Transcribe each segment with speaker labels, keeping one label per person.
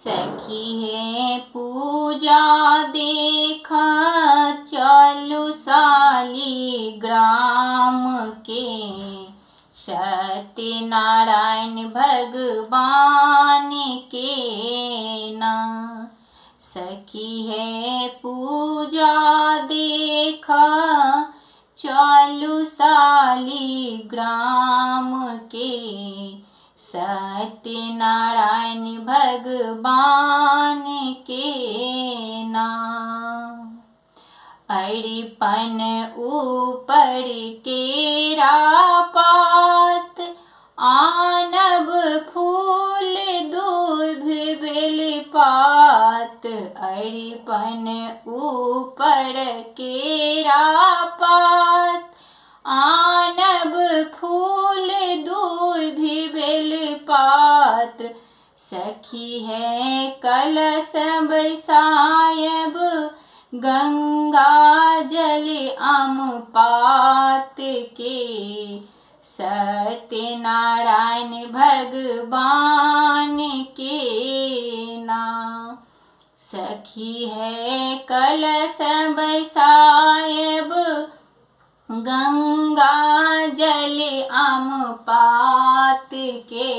Speaker 1: सखी है पूजा देखा चलु शालिग्राम के सत्यनारायण भगवान के ना। सखी है पूजा देखा चलु शालिग्राम के सत्यनारायण भगवान के नाम। अरिपन ऊपर केरा पात आनब फूल दूभ बेलपात। अरिपन ऊपर केरा पात आनब फूल दूभ बेलपात्र। सखी है कलश बैसायब गंगा जल अमपात के सत्यनारायण भगवान के नाम। सखी है कलश बैसायब गंगा जल अमपात के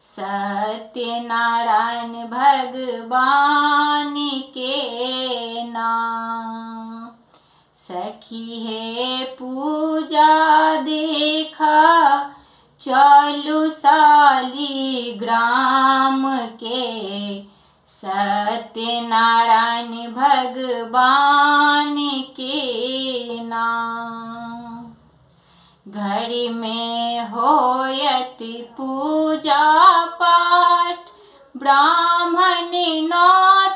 Speaker 1: सत्यनारायण भगवान के नाम। सखी है पूजा देखा चलु शालिग्राम के सत्यनारायण भगवान के नाम। घर में होयत पूजा पाठ ब्राह्मण नौ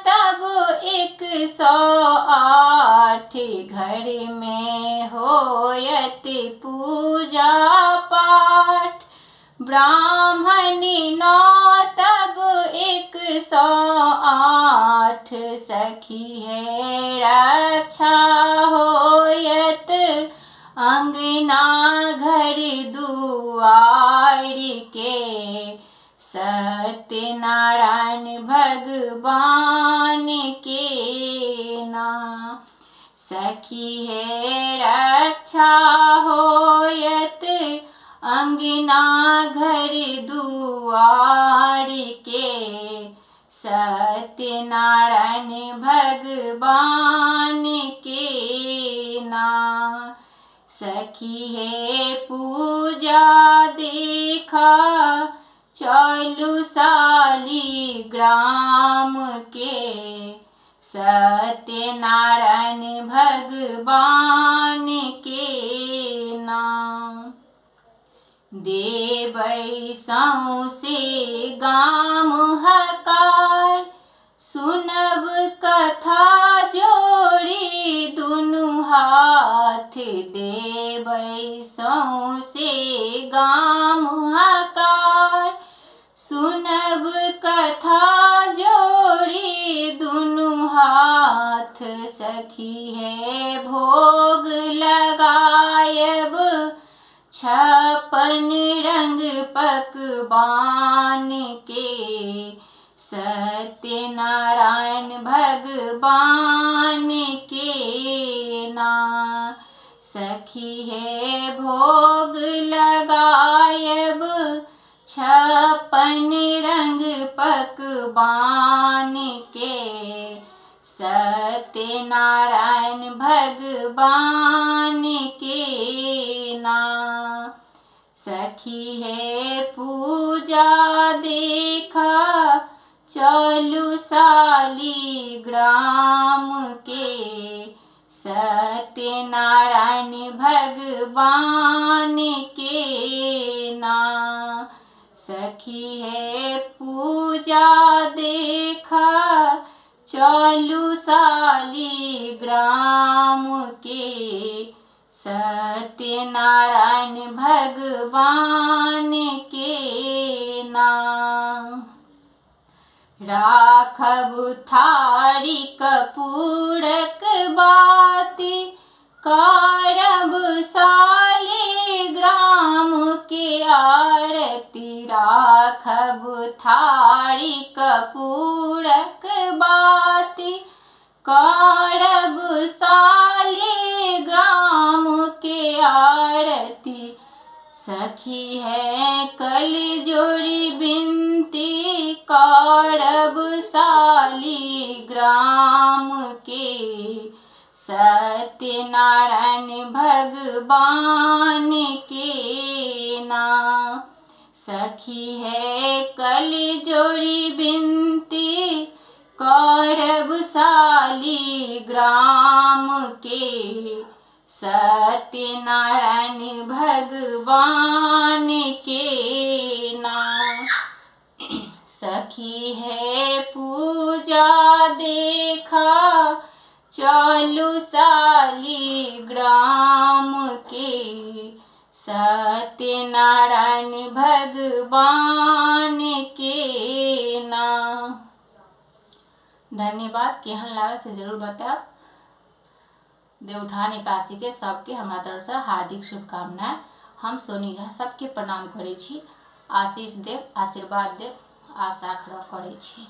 Speaker 1: तब 108। घर में होयत पूजा पाठ ब्राह्मण नौ तब 108। सखी है रक्षा होयत अंगना घर दुआर के सत्यनारायण भगवान के नाम। सखी है रक्षा होयत अंगना घर दुआर के सत्यनारायण भगवान के नाम। सखी है पूजा देखा चलु शालिग्राम के सत्यनारायण भगवान के नाम। देबै सौंसे गाम हकार सुनब कथा जोड़ी दुनु हाथ। देबै सौंसे गाम हकार सुनब कथा जोड़ी दुनु हाथ। सखी है भोग लगायब 56 रंग पकवान के सत्यनारायण भगवान के नाम। सखी है भोग लगायब 56 रंग पकवान के सत्यनारायण भगवान के नाम। सखी है पूजा देखा चलु शालिग्राम के सत्यनारायण भगवान के नाम। सखी है पूजा देखा चलु शालिग्राम के सत्यनारायण भगवान के नाम। राखब थारी कपूरक बाती करब शालिग्राम के आरती। राखब राखब थारी कपूरक बाती, करब शालिग्राम के आरती। सखी है कलजोड़ी बिनती, करब शालिग्राम के। सत्यनारायण भगवान के नाम। सखी है कलजोड़ी बिनती, करब शालिग्राम के। सत्यनारायण भगवान के नाम। सखी है पूजा देखा, चलू शालिग्राम के। सत्यनारायण भगवान के नाम। धन्यवाद। केहन लागल से जरूर बताओ। देवउठान एकादशी के सबके हमरा तरफ से हार्दिक शुभकामनाएं। हम सोनी झा सबके प्रणाम करै छी। आशीष देव, आशीर्वाद देव, आशा करै छी।